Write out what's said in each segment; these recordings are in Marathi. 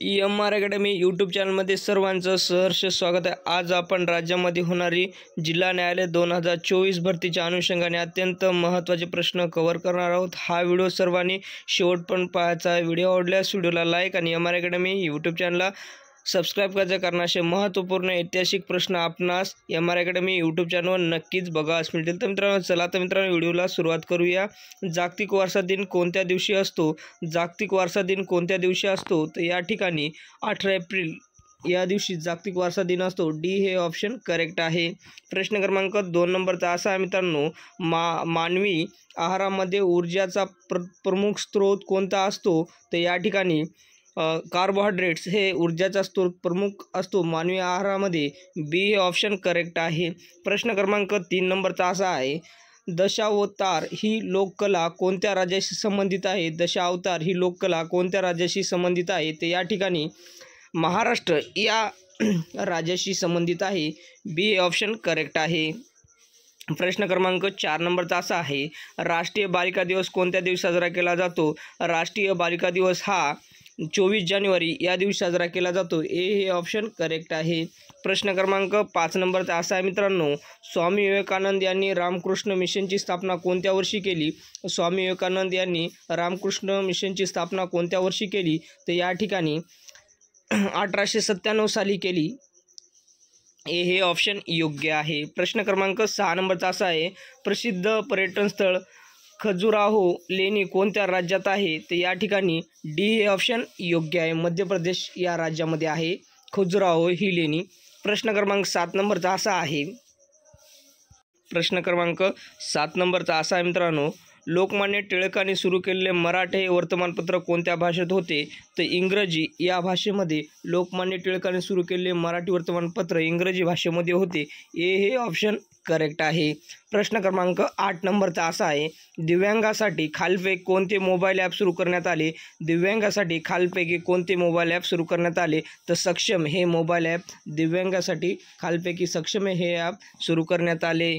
EMR अकॅडमी यूट्यूब चॅनलमध्ये सर्वांचं सहर्ष स्वागत आहे। आज आपण राज्यामध्ये होणारी जिल्हा न्यायालय 2024 भरतीच्या अनुषंगाने अत्यंत महत्त्वाचे प्रश्न कव्हर करणार आहोत। हा व्हिडिओ सर्वांनी शेवटपर्यंत पाहायचा आहे। व्हिडिओ आवडल्यास व्हिडिओला लाईक आणि EMR अकॅडमी यूट्यूब चॅनलला सबस्क्राइब करायचं, कारण असे महत्त्वपूर्ण ऐतिहासिक प्रश्न आपणास EMR अकॅडमी यूट्यूब चॅनलवर नक्कीच बघायला मिळतील। तर मित्रांनो, चला तर मित्रांनो व्हिडिओला सुरुवात करूया। जागतिक वारसा दिन कोणत्या दिवशी असतो? जागतिक वारसा दिन कोणत्या दिवशी असतो? तर या ठिकाणी 18 एप्रिल या दिवशी जागतिक वारसा दिन असतो। डी हे ऑप्शन करेक्ट आहे। प्रश्न क्रमांक 2 नंबरचा असा आहे मित्रांनो, मानवी आहारामध्ये ऊर्जाचा प्रमुख स्रोत कोणता असतो? तर या ठिकाणी कार्बोहायड्रेट्स हे ऊर्जाचा स्रोत प्रमुख असतो मानवी आहारामध्ये। बी हे ऑप्शन करेक्ट आहे। प्रश्न क्रमांक 3 नंबरचा असा आहे, दशावतार ही लोककला कोणत्या राज्याशी संबंधित आहे? दशावतार ही लोककला कोणत्या राज्याशी संबंधित आहे? ते या ठिकाणी महाराष्ट्र या राज्याशी संबंधित आहे। बी हे ऑप्शन करेक्ट आहे। प्रश्न क्रमांक 4 नंबरचा असा आहे, राष्ट्रीय बालिका दिवस कोणत्या दिवशी साजरा केला जातो? राष्ट्रीय बालिका दिवस हा 24 जानेवारी या दिवशी साजरा केला जातो। ए हे ऑप्शन करेक्ट आहे। प्रश्न क्रमांक 5 नंबरचा असा आहे मित्रांनो, स्वामी विवेकानंद यांनी रामकृष्ण मिशनची स्थापना कोणत्या वर्षी केली? स्वामी विवेकानंद यांनी रामकृष्ण मिशनची स्थापना कोणत्या वर्षी केली? तर या ठिकाणी 1897 साली केली। ए हे ऑप्शन योग्य आहे। प्रश्न क्रमांक 6 नंबरचा असा आहे, प्रसिद्ध पर्यटन स्थळ खजुराहो लेणी कोणत्या राज्यात आहे? तर या ठिकाणी डी हे ऑप्शन योग्य आहे। मध्य प्रदेश या राज्यामध्ये आहे खजुराहो ही लेणी। प्रश्न क्रमांक 7 नंबरचा असा आहे, प्रश्न क्रमांक 7 नंबरचा असा आहे मित्रांनो, लोकमान्य टिळकांनी सुरू केलेले मराठे हे वर्तमानपत्र कोणत्या भाषेत होते? तर इंग्रजी या भाषेमध्ये लोकमान्य टिळकांनी सुरू केलेले मराठी वर्तमानपत्र इंग्रजी भाषेमध्ये होते। ए हे ऑप्शन करेक्ट आहे। प्रश्न क्रमांक 8 नंबरचा असा आहे, दिव्यांगासाठी खालीलपैकी कोणते मोबाईल ॲप सुरू करण्यात आले? दिव्यांगासाठी खालीलपैकी कोणते मोबाईल ॲप सुरू करण्यात आले? तर सक्षम हे मोबाईल ॲप दिव्यांगासाठी खालीलपैकी सक्षम हे ॲप सुरू करण्यात आले।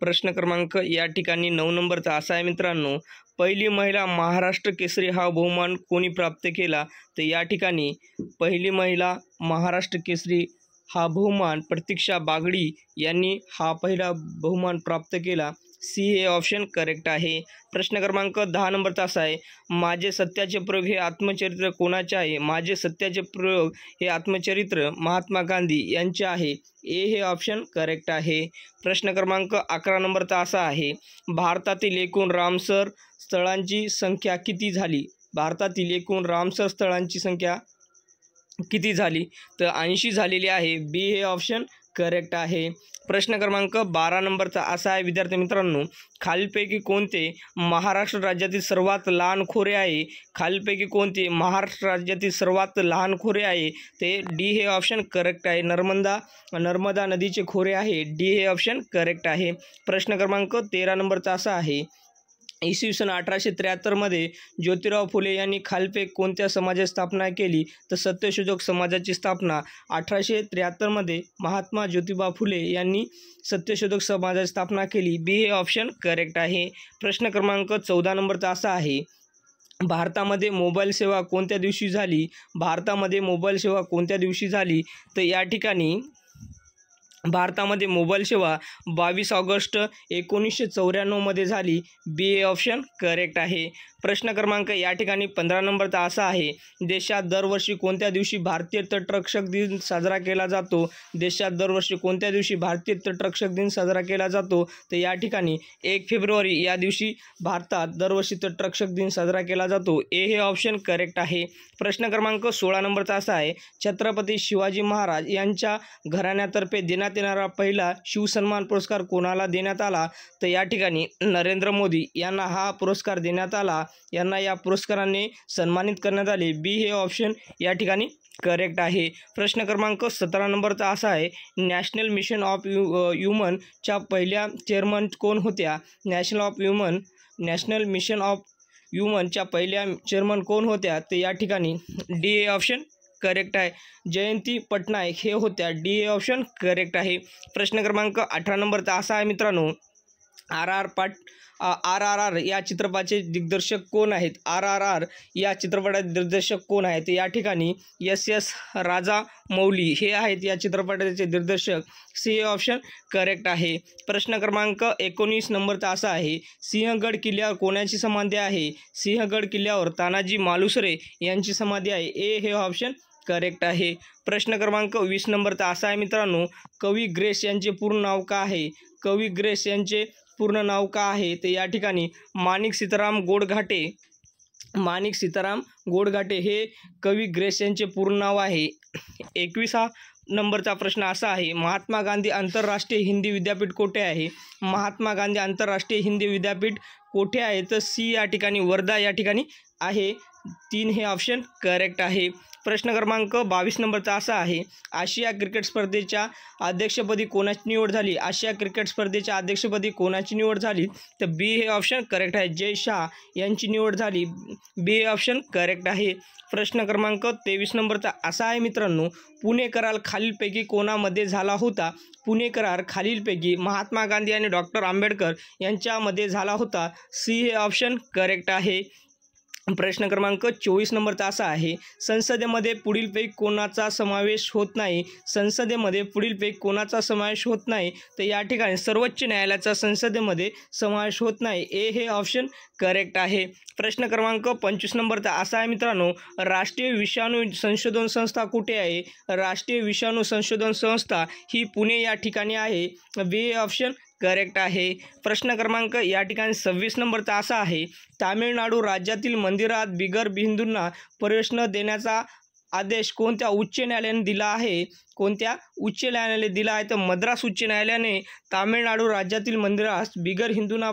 प्रश्न क्रमांक या ठिकाणी 9 नंबरचा असा आहे मित्रांनो, पहिली महिला महाराष्ट्र केसरी हा बहुमान कोणी प्राप्त केला? तर या ठिकाणी पहिली महिला महाराष्ट्र केसरी हा बहुमान प्रतीक्षा बागडी यांनी हा पहिला बहुमान प्राप्त केला। सी हे ऑप्शन करेक्ट आहे। प्रश्न क्रमांक 10 नंबरचा असा आहे, माझे सत्याचे प्रयोग हे आत्मचरित्र कोणाचे आहे? माझे सत्याचे प्रयोग हे आत्मचरित्र महात्मा गांधी यांचे आहे। ए हे ऑप्शन करेक्ट आहे। प्रश्न क्रमांक 11 नंबरचा असा आहे, भारतातील एकूण रामसर स्थळांची संख्या किती झाली? भारतातील एकूण रामसर स्थळांची संख्या किती झाली? तर 80 झालेली आहे। बी हे ऑप्शन करेक्ट आहे। प्रश्न क्रमांक 12 नंबरचा असा आहे विद्यार्थी मित्रांनो, खालीलपैकी कोणते महाराष्ट्र राज्यातील सर्वात लहान खोरे आहे? खालीलपैकी कोणते महाराष्ट्र राज्यातील सर्वात लहान खोरे आहे? ते डी हे ऑप्शन करेक्ट आहे। नर्मदा नदीचे खोरे आहे। डी हे ऑप्शन करेक्ट आहे। प्रश्न क्रमांक 13 नंबरचा असा आहे, इसवी सन 1873 मध्ये ज्योतिराव फुले यांनी खालीलपैकी कोणत्या समाजाची स्थापना केली? तर सत्यशोधक समाजाची स्थापना 1873 मध्ये महात्मा ज्योतिबा फुले यांनी सत्यशोधक समाजाची स्थापना केली। बी हे ऑप्शन करेक्ट आहे। प्रश्न क्रमांक 14 नंबरचा असा आहे, भारतामध्ये मोबाईल सेवा कोणत्या दिवशी झाली? भारतामध्ये मोबाईल सेवा कोणत्या दिवशी झाली? तर या ठिकाणी भारतामध्ये मोबाईल सेवा 22 ऑगस्ट 1994 मध्ये झाली। बी हे ऑप्शन करेक्ट आहे। प्रश्न क्रमांक या ठिकाणी 15 नंबरचा असा आहे, देशात दरवर्षी कोणत्या दिवशी भारतीय तटरक्षक दिन साजरा केला जातो? देशात दरवर्षी कोणत्या दिवशी भारतीय तटरक्षक दिन साजरा केला जातो? तर या ठिकाणी 1 फेब्रुवारी या दिवशी भारतात दरवर्षी तटरक्षक दिन साजरा केला जातो। ए हे ऑप्शन करेक्ट आहे। प्रश्न क्रमांक 16 नंबरचा असा आहे, छत्रपती शिवाजी महाराज यांच्या घराण्यातर्फे देण्यात येणारा पहिला शिवसन्मान पुरस्कार कोणाला देण्यात आला? तर या ठिकाणी नरेंद्र मोदी यांना हा पुरस्कार देण्यात आला। यांना या पुरस्काराने सन्मानित करण्यात आले। बी हे ऑप्शन या ठिकाणी करेक्ट आहे। प्रश्न क्रमांक 17 नंबरचा असा आहे, नॅशनल मिशन ऑफ ह्युमनच्या पहिल्या चेअरमन कोण होत्या? नॅशनल मिशन ऑफ ह्युमनच्या पहिल्या चेअरमन कोण होत्या? तर या ठिकाणी डी हे ऑप्शन करेक्ट आहे। जयंती पटनायक हे होत्या। डी हे ऑप्शन करेक्ट आहे। प्रश्न क्रमांक 18 नंबरचा असा आहे मित्रांनो, RRR या चित्रपटाचे दिग्दर्शक कोण आहेत? RRR या चित्रपटाचे दिग्दर्शक कोण आहेत? या ठिकाणी SS राजामौली हे आहेत या चित्रपटाचे दिग्दर्शक. सी हे ऑप्शन करेक्ट आहे. प्रश्न क्रमांक 19 नंबरचा असा आहे, सिंहगड किल्ल्यावर कोणाची समाधी आहे? सिंहगड किल्ल्यावर तानाजी मालुसरे यांची समाधी आहे. ए हे ऑप्शन करेक्ट आहे. प्रश्न क्रमांक 20 नंबरचा असा आहे मित्रांनो, कवी ग्रेस यांचे पूर्ण नाव काय आहे? कवी ग्रेस यांचे पूर्ण नाव काय आहे? तर या ठिकाणी माणिक सीताराम गोडघाटे हे कवी ग्रेस यांचे पूर्ण नाव आहे. 21 नंबरचा प्रश्न असा आहे, महात्मा गांधी आंतरराष्ट्रीय हिंदी विद्यापीठ कोठे आहे? महात्मा गांधी आंतरराष्ट्रीय हिंदी विद्यापीठ कोठे आहे? तर सी या ठिकाणी वर्धा या ठिकाणी आहे. 3 हे ऑप्शन करेक्ट आहे. प्रश्न क्रमांक 22 नंबरचा असा आहे, आशिया क्रिकेट स्पर्धेच्या अध्यक्षपदी कोणाची निवड झाली? आशिया क्रिकेट स्पर्धेच्या अध्यक्षपदी कोणाची निवड झाली? तर बी हे ऑप्शन करेक्ट आहे. जय शाह यांची निवड झाली. बी हे ऑप्शन करेक्ट आहे. प्रश्न क्रमांक 23 नंबरचा असा आहे मित्रांनो, पुणे करार खालीलपैकी कोणामध्ये झाला होता? पुणे करार खालीलपैकी महात्मा गांधी आणि डॉक्टर आंबेडकर यांच्यामध्ये झाला होता. सी हे ऑप्शन करेक्ट आहे. प्रश्न क्रमांक 24 नंबरचा असा आहे, संसदेमध्ये पुढीलपैकी कोणाचा समावेश होत नाही? संसदेमध्ये पुढीलपैकी कोणाचा समावेश होत नाही? तर या ठिकाणी सर्वोच्च न्यायालयाचा संसदेमध्ये समावेश होत नाही. ए हे ऑप्शन करेक्ट आहे. प्रश्न क्रमांक 25 नंबरचा असा आहे मित्रांनो, राष्ट्रीय विषाणू संशोधन संस्था कुठे आहे? राष्ट्रीय विषाणू संशोधन संस्था ही पुणे या ठिकाणी आहे. बी हे ऑप्शन करेक्ट आहे. प्रश्न क्रमांक या ठिकाणी 26 नंबरचा असा आहे, तामिळनाडू राज्यातील मंदिरात बिगर हिंदूंना प्रवेश न देण्याचा आदेश कोणत्या उच्च न्यायालयाने दिला आहे? कोणत्या उच्च न्यायालयाने दिला आहे? तर मद्रास उच्च न्यायालयाने तामिळनाडू राज्यातील मंदिरास बिगर हिंदूंना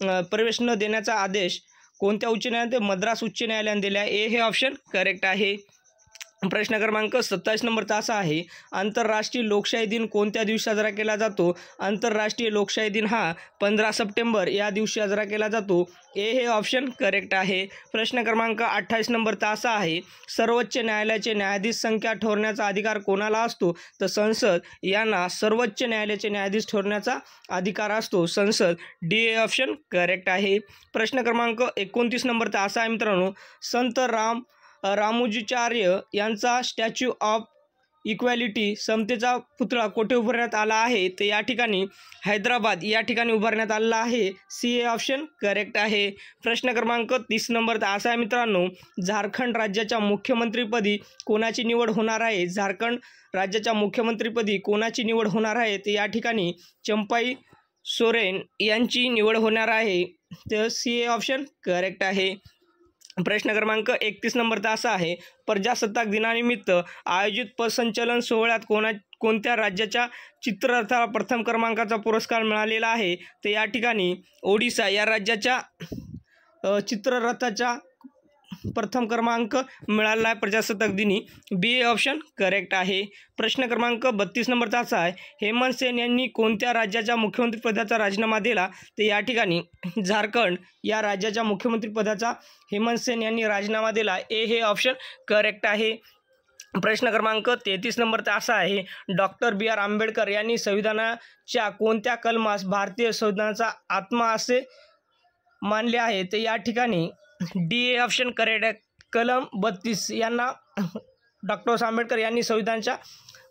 प्रवेश न देण्याचा आदेश कोणत्या उच्च न्यायालयाने? मद्रास उच्च न्यायालयाने दिला आहे. ए हे ऑप्शन करेक्ट आहे. प्रश्न क्रमांक 27 नंबरचा असा आहे, आंतरराष्ट्रीय लोकशाही दिन कोणत्या दिवशी साजरा केला जातो? आंतरराष्ट्रीय लोकशाही दिन हा 15 सप्टेंबर या दिवशी साजरा केला जातो. ए हे ऑप्शन करेक्ट आहे. प्रश्न क्रमांक 28 नंबरचा असा आहे, सर्वोच्च न्यायालयाचे न्यायाधीश संख्या ठरवण्याचा अधिकार कोणाला असतो? तर संसद यांना सर्वोच्च न्यायालयाचे न्यायाधीश ठरवण्याचा अधिकार असतो. संसद. डी हे ऑप्शन करेक्ट आहे. प्रश्न क्रमांक 29 नंबरचा असा आहे मित्रांनो, संत रामोजीचार्य यांचा स्टॅच्यू ऑफ इक्वॅलिटी समतेचा पुतळा कोठे उभारण्यात आला आहे? तर या ठिकाणी हैदराबाद या ठिकाणी उभारण्यात आलेला आहे. सी हे ऑप्शन करेक्ट आहे. प्रश्न क्रमांक 30 नंबरचा असा आहे मित्रांनो, झारखंड राज्याच्या मुख्यमंत्रीपदी कोणाची निवड होणार आहे? झारखंड राज्याच्या मुख्यमंत्रीपदी कोणाची निवड होणार आहे? तर या ठिकाणी चंपाई सोरेन यांची निवड होणार आहे. तर सी हे ऑप्शन करेक्ट आहे. प्रश्न क्रमांक 31 नंबरचा असा आहे, प्रजासत्ताक दिनानिमित्त आयोजित पथसंचलन सोहळ्यात कोणत्या राज्याच्या चित्ररथाला प्रथम क्रमांकाचा पुरस्कार मिळालेला आहे? तर या ठिकाणी ओडिशा या राज्याच्या चित्ररथाचा प्रथम क्रमांक मिळाला आहे प्रजासत्ताक दिनी. बी हे ऑप्शन करेक्ट आहे. प्रश्न क्रमांक 32 नंबरचा असा आहे, हेमंत सेन यांनी कोणत्या राज्याच्या मुख्यमंत्रीपदाचा राजीनामा दिला? तर या ठिकाणी झारखंड या राज्याच्या मुख्यमंत्रीपदाचा हेमंत सेन यांनी राजीनामा दिला. ए हे ऑप्शन करेक्ट आहे. प्रश्न क्रमांक 33 नंबरचा असा आहे, डॉक्टर BR आंबेडकर यांनी संविधानाच्या कोणत्या कलमास भारतीय संविधानाचा आत्मा असे मानले आहे? तर या ठिकाणी डी हे ऑप्शन करेक्ट आहे. कलम 32 यांना डॉक्टर आंबेडकर यांनी संविधानाचा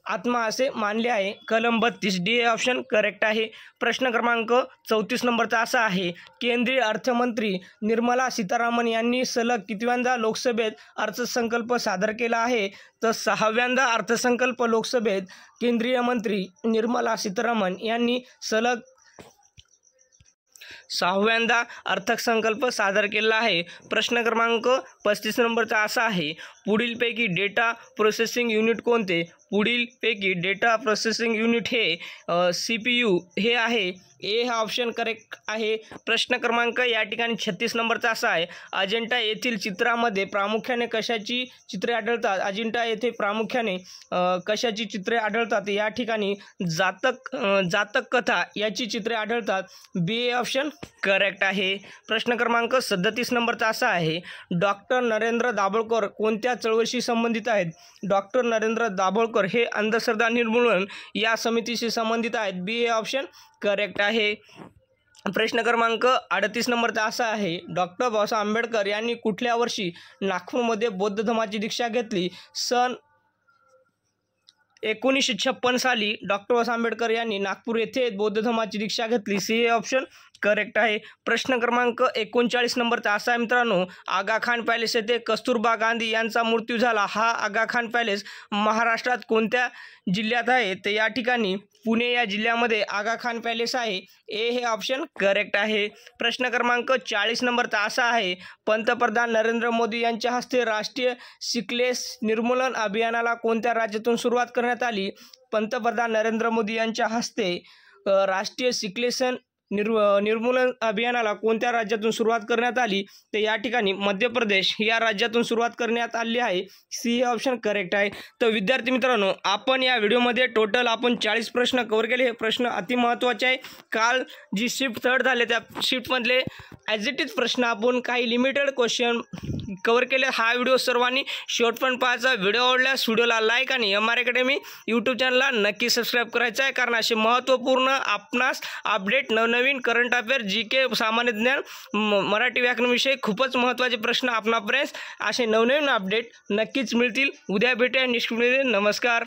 आत्मा असे मानले आहे. कलम 32. डी हे ऑप्शन करेक्ट आहे. प्रश्न क्रमांक 34 नंबरचा असा आहे, केंद्रीय अर्थमंत्री निर्मला सीतारामन यांनी सलग कितव्यांदा लोकसभेत अर्थसंकल्प सादर केला आहे? तर 6व्यांदा अर्थसंकल्प लोकसभेत केंद्रीय मंत्री निर्मला सीतारामन यांनी सलग 6व्यांदा अर्थसंकल्प सादर केला आहे. प्रश्न क्रमांक 35 नंबरचा असा आहे, पुढीलपैकी डेटा प्रोसेसिंग युनिट कोणते? पुढीलपैकी डेटा प्रोसेसिंग युनिट हे CPU हे आहे. ए हा ऑप्शन करेक्ट आहे. प्रश्न क्रमांक या ठिकाणी 36 नंबरचा असा आहे, अजिंठा येथील चित्रामध्ये प्रामुख्याने कशाची चित्रे आढळतात? अजिंठा येथे प्रामुख्याने कशाची चित्रे आढळतात? या ठिकाणी जातक कथा याची चित्रे आढळतात. बी हे ऑप्शन करेक्ट आहे. प्रश्न क्रमांक 37 नंबरचा असा आहे, डॉक्टर नरेंद्र दाभोळकर कोणत्या चळवळीशी संबंधित आहेत? डॉक्टर नरेंद्र दाभोळकर हे अंधश्रद्धा निर्मूलन या समितीशी संबंधित आहेत. बी हे ऑप्शन करेक्ट आहे. प्रश्न क्रमांक 38 नंबरचा असा आहे, डॉक्टर बाबासाहेब आंबेडकर यांनी कुठल्या वर्षी नागपूरमध्ये बौद्ध धर्माची दीक्षा घेतली? सन 1956 साली डॉक्टर बाबासाहेब आंबेडकर यांनी नागपूर येथे बौद्ध धर्माची दीक्षा घेतली. सी हे ऑप्शन करेक्ट आहे. प्रश्न क्रमांक 39 नंबरचा असा आहे मित्रांनो, आगा खान पॅलेस येथे कस्तुरबा गांधी यांचा मृत्यू झाला. हा आगा खान पॅलेस महाराष्ट्रात कोणत्या जिल्ह्यात आहे? तर या ठिकाणी पुणे या जिल्ह्यामध्ये आगा खान पॅलेस आहे. ए हे ऑप्शन करेक्ट आहे. प्रश्न क्रमांक 40 नंबरचा असा आहे, पंतप्रधान नरेंद्र मोदी यांच्या हस्ते राष्ट्रीय सिकलेस निर्मूलन अभियानाला कोणत्या राज्यातून सुरुवात करण्यात आली? पंतप्रधान नरेंद्र मोदी यांच्या हस्ते राष्ट्रीय सिकलेसन निर्मूलन अभियानाला कोणत्या राज्यातून सुरुवात करण्यात आली? तर या ठिकाणी मध्य प्रदेश या राज्यातून सुरुवात करण्यात आली आहे. सी हे ऑप्शन करेक्ट आहे. तर विद्यार्थी मित्रांनो, आपण या व्हिडिओमध्ये टोटल 40 प्रश्न कव्हर केले. हे प्रश्न अति महत्त्वाचे आहे. काल जी शिफ्ट थर्ड झाले त्या शिफ्टमधले ॲज इट इज प्रश्न आपण काही लिमिटेड क्वेश्चन कव्हर केले. हा व्हिडिओ सर्वांनी शेवटपर्यंत पाहायचा. व्हिडिओ आवडल्यास व्हिडिओला लाईक आणि MR अकॅडमी यूट्यूब चॅनलला नक्की सबस्क्राईब करायचं आहे, कारण असे महत्त्वपूर्ण आपणास अपडेट नवनवीन करंट अफेअर GK सामान्य ज्ञान मराठी व्याकरण विषय खूपच महत्त्वाचे प्रश्न आपणापर्यंत असे नवनवीन अपडेट नक्कीच मिळतील. उद्या भेटूया नेक्स्ट व्हिडिओ. नमस्कार.